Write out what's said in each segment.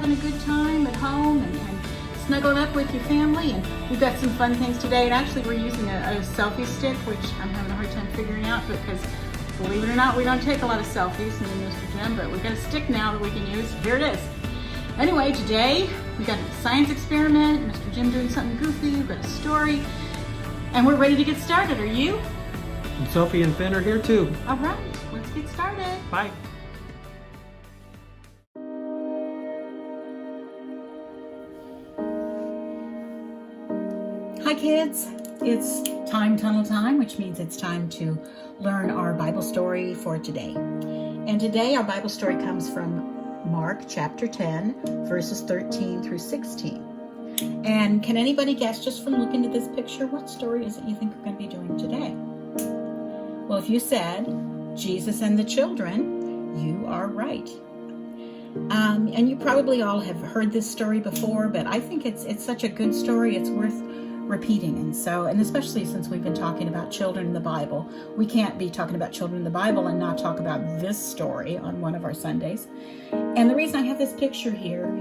having a good time at home and snuggled up with your family. And we've got some fun things today. And actually we're using a selfie stick, which I'm having a hard time figuring out because believe it or not, we don't take a lot of selfies in the Mr. Gym, but we've got a stick now that we can use. Here it is. Anyway, today we got a science experiment, Mr. Jim doing something goofy, we've got a story, and we're ready to get started. Are you? And Sophie and Finn are here too. All right, let's get started. Bye. Hi kids, it's time tunnel time, which means it's time to learn our Bible story for today. And today our Bible story comes from Mark chapter 10, verses 13 through 16. And can anybody guess, just from looking at this picture, what story is it you think we're going to be doing today? Well, if you said Jesus and the children, you are right. And you probably all have heard this story before, but I think it's such a good story, it's worth repeating. And especially since we've been talking about children in the Bible, we can't be talking about children in the Bible and not talk about this story on one of our Sundays. And the reason I have this picture here,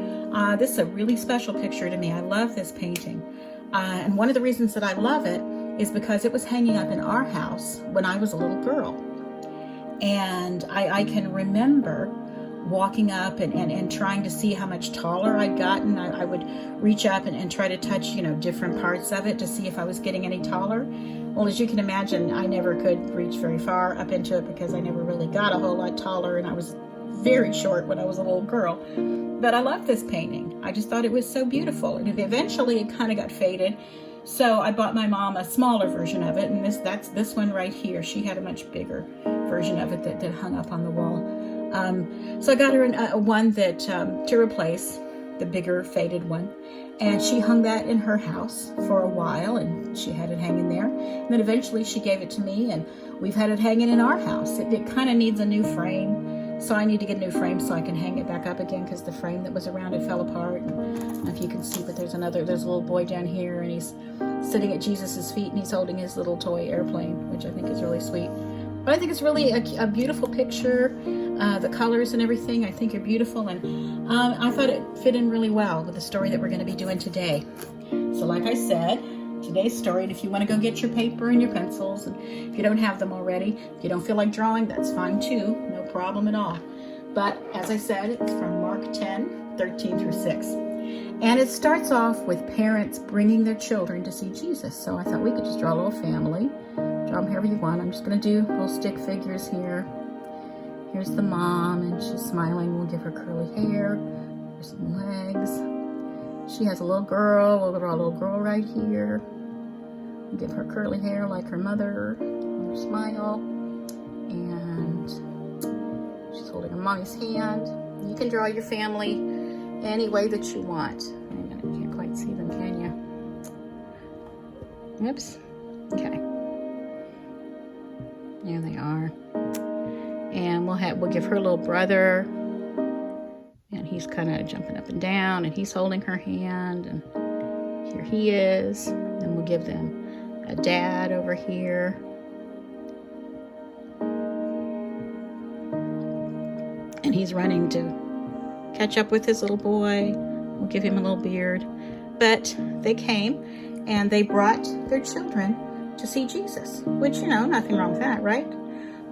this is a really special picture to me. I love this painting. And one of the reasons that I love it is because it was hanging up in our house when I was a little girl. And I can remember walking up and trying to see how much taller I'd gotten. I would reach up and try to touch, different parts of it to see if I was getting any taller. Well, as you can imagine, I never could reach very far up into it because I never really got a whole lot taller, and I was very short when I was a little girl. But I love this painting. I just thought it was so beautiful. And eventually it kind of got faded. So I bought my mom a smaller version of it, and that's this one right here. She had a much bigger version of it that hung up on the wall. So I got her one that to replace the bigger faded one, and she hung that in her house for a while, and she had it hanging there. And then eventually she gave it to me, and we've had it hanging in our house. It kind of needs a new frame, so I need to get a new frame so I can hang it back up again, because the frame that was around it fell apart. And I don't know if you can see, but there's a little boy down here, and he's sitting at Jesus's feet, and he's holding his little toy airplane, which I think is really sweet. But I think it's really a beautiful picture. The colors and everything I think are beautiful, and I thought it fit in really well with the story that we're going to be doing today. So like I said, today's story, and if you want to go get your paper and your pencils, and if you don't have them already, if you don't feel like drawing, that's fine too, no problem at all. But as I said, it's from Mark 10, 13 through 6. And it starts off with parents bringing their children to see Jesus. So I thought we could just draw a little family. Draw them however you want. I'm just going to do little stick figures here. Here's the mom, and she's smiling. We'll give her curly hair. Here's some legs. She has a little girl. We'll draw a little girl right here. We'll give her curly hair like her mother. Her smile. And she's holding her mommy's hand. You can draw your family any way that you want. Wait a minute, you can't quite see them, can you? Oops. Okay. There they are. And we'll give her little brother, and he's kind of jumping up and down, and he's holding her hand, and here he is. And we'll give them a dad over here. And he's running to catch up with his little boy. We'll give him a little beard. But they came and they brought their children to see Jesus, which, nothing wrong with that, right?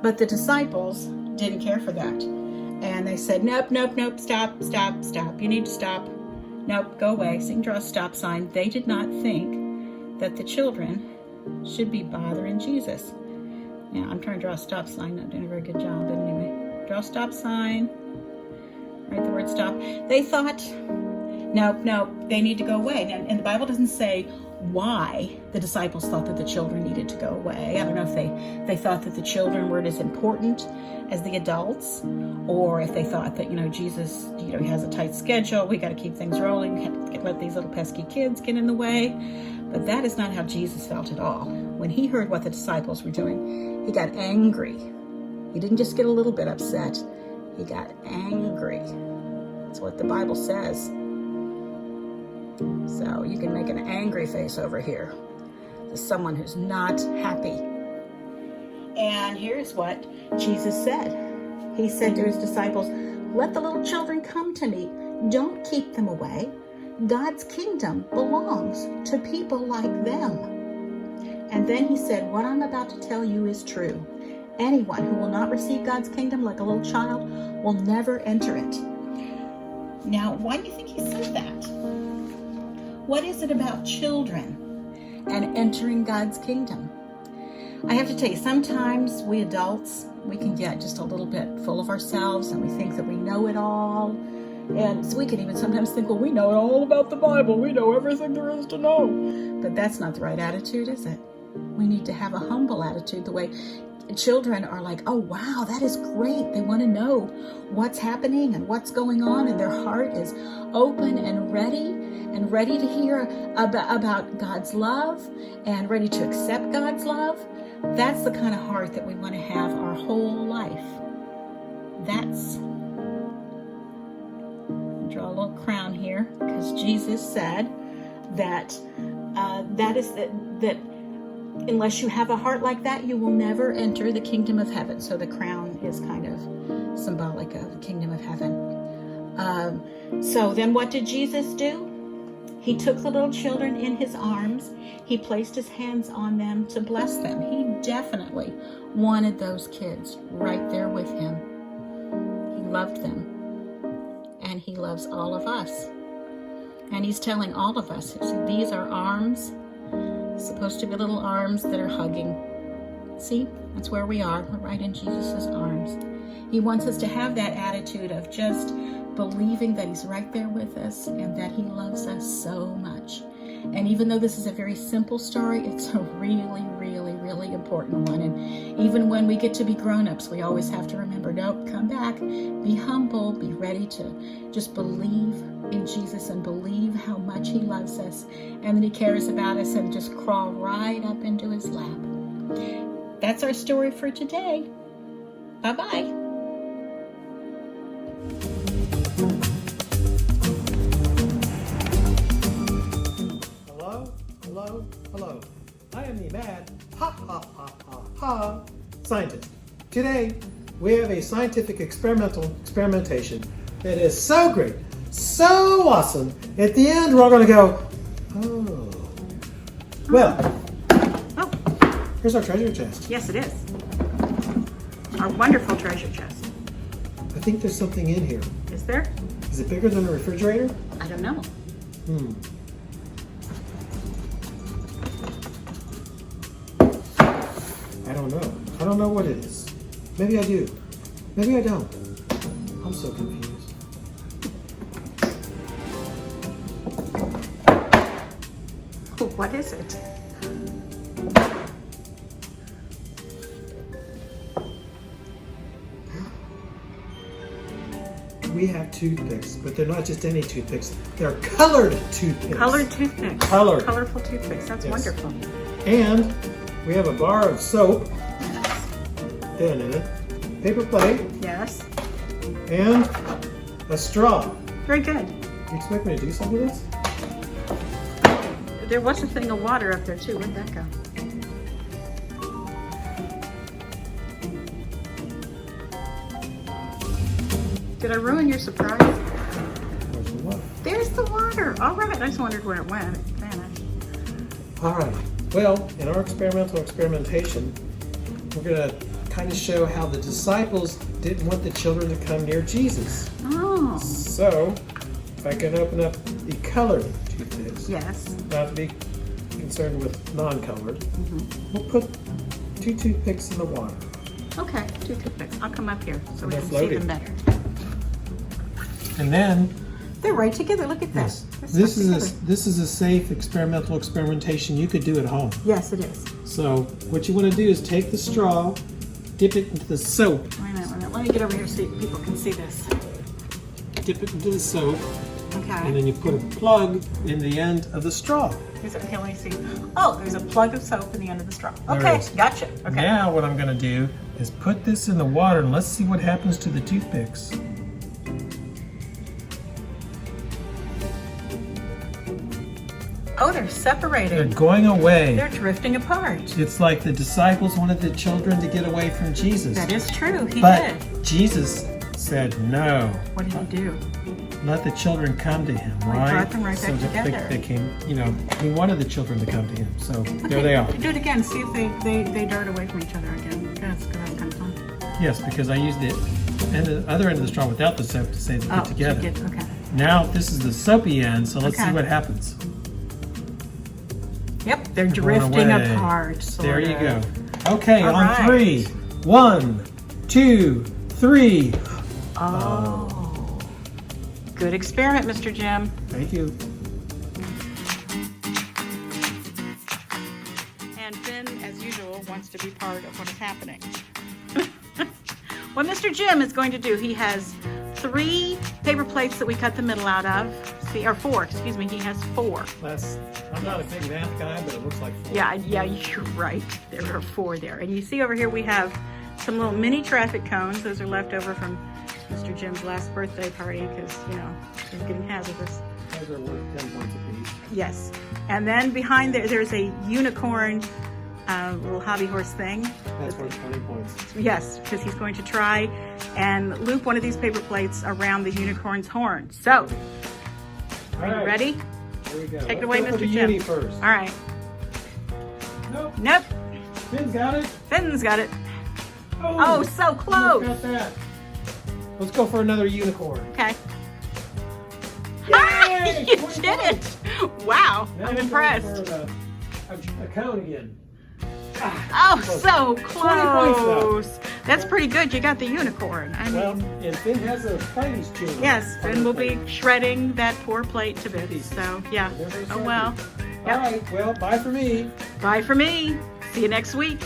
But the disciples didn't care for that. And they said, nope, stop. You need to stop. Nope, go away. So you can draw a stop sign. They did not think that the children should be bothering Jesus. Now, I'm trying to draw a stop sign, not doing a very good job, but anyway. Draw a stop sign. Write the word stop. They thought, nope, they need to go away. And the Bible doesn't say why the disciples thought that the children needed to go away. I don't know if they thought that the children weren't as important as the adults, or if they thought that, Jesus, he has a tight schedule. We got to keep things rolling. We can't let these little pesky kids get in the way. But that is not how Jesus felt at all. When he heard what the disciples were doing, he got angry. He didn't just get a little bit upset. He got angry. That's what the Bible says. So you can make an angry face over here to someone who's not happy. And here's what Jesus said. He said to his disciples, "Let the little children come to me. Don't keep them away. God's kingdom belongs to people like them. And then he said, what I'm about to tell you is true. Anyone who will not receive God's kingdom like a little child will never enter it. Now, why do you think he said that? What is it about children and entering God's kingdom? I have to tell you, sometimes we adults, we can get just a little bit full of ourselves and we think that we know it all. And so we can even sometimes think, well, we know all about the Bible. We know everything there is to know. But that's not the right attitude, is it? We need to have a humble attitude, the way children are like, oh, wow, that is great. They want to know what's happening and what's going on. And their heart is open and ready to hear about God's love and ready to accept God's love. That's the kind of heart that we want to have our whole life. That's, draw a little crown here, because Jesus said that that unless you have a heart like that, you will never enter the kingdom of heaven. So the crown is kind of symbolic of the kingdom of heaven. So then what did Jesus do? He took the little children in his arms. He placed his hands on them to bless them. He definitely wanted those kids right there with him. He loved them. And he loves all of us. And he's telling all of us, see, these are arms, supposed to be little arms that are hugging. See, that's where we are. We're right in Jesus' arms. He wants us to have that attitude of just believing that he's right there with us and that he loves us so much. And even though this is a very simple story, it's a really, really, really important one. And even when we get to be grown-ups, we always have to remember, nope, come back, be humble, be ready to just believe in Jesus and believe how much he loves us and that he cares about us, and just crawl right up into his lap. That's our story for today. Bye-bye. Hello. I am the mad scientist. Today, we have a scientific experimentation that is so great, so awesome. At the end, we're all going to go, oh. Well, here's our treasure chest. Yes, it is. Our wonderful treasure chest. I think there's something in here. Is there? Is it bigger than a refrigerator? I don't know. I don't know what it is. Maybe I do. Maybe I don't. I'm so confused. Oh, what is it? We have toothpicks, but they're not just any toothpicks. They're colored toothpicks. Colored toothpicks. Colored. Colorful toothpicks. That's wonderful. And we have a bar of soap. Thin in it. Paper plate. Yes. And a straw. Very good. You expect me to do something with this? There was a thing of water up there too. Where'd that go? Did I ruin your surprise? There's the water. There's the water. All right. I just wondered where it went. It vanished. All right. Well, in our experimentation, we're going to kind of show how the disciples didn't want the children to come near Jesus. Oh. So, if I can open up the colored toothpicks. Yes. Not to be concerned with non-colored. We'll put 2 toothpicks in the water. Okay, 2 toothpicks. I'll come up here so we They're can floating. see them better. And then They're right together. Look at this. this is a safe experimentation you could do at home. Yes, it is. So what you want to do is take the straw, dip it into the soap. Wait a minute. Let me get over here so people can see this. Dip it into the soap, Okay. and then you put a plug in the end of the straw. Here, let me see. Oh, there's a plug of soap in the end of the straw. There Okay, it is. gotcha. Okay. Now what I'm going to do is put this in the water and let's see what happens to the toothpicks. Oh, they're separated. They're going away. They're drifting apart. It's like the disciples wanted the children to get away from Jesus. That is true. He But did. Jesus said no. What did he do? let the children come to him, right? Brought them right so back that together. they came, he wanted the children to come to him. So there they are. Do it again. See if they dart away from each other again. That's kind of fun. Yes, because I used the other end of the straw without the soap to say they get together. Okay. Now this is the soapy end, so let's see what happens. Yep, they're drifting away. apart. There you sorta. go. Okay, All on right. 3. 1, 2, 3. Oh. Good experiment, Mr. Jim. Thank you. And Finn, as usual, wants to be part of what is happening. What Mr. Jim is going to do, he has 3 paper plates that we cut the middle out of. See, or 4, excuse me, he has 4. I'm not a big math guy, but it looks like 4. Yeah, you're right. There are 4 there. And you see over here we have some little mini traffic cones. Those are left over from Mr. Jim's last birthday party because, it's getting hazardous. Those are worth 10 points apiece. Yes. And then behind there's a unicorn little hobby horse thing. That's worth 20 points. Yes, because he's going to try and loop one of these paper plates around the unicorn's horn. So, are you ready? Here we go. Take it away, Let's go for Mr. the Jim. uni first. All right. Nope. Nope. Finn's got it. Finn's got it. Oh, Oh, so close. Got that. Let's go for another unicorn. Okay. Yay! You 20 did points. it. Wow, Now I'm we're impressed. going for a cone again. Oh, so 20 points close. That's pretty good. You got the unicorn. I mean, Well, and Finn has a plate he's chewing on. yes, Finn will be shredding that poor plate to bits. So, yeah. They're very Oh, well. All right, well, bye for me. Bye for me. See you next week.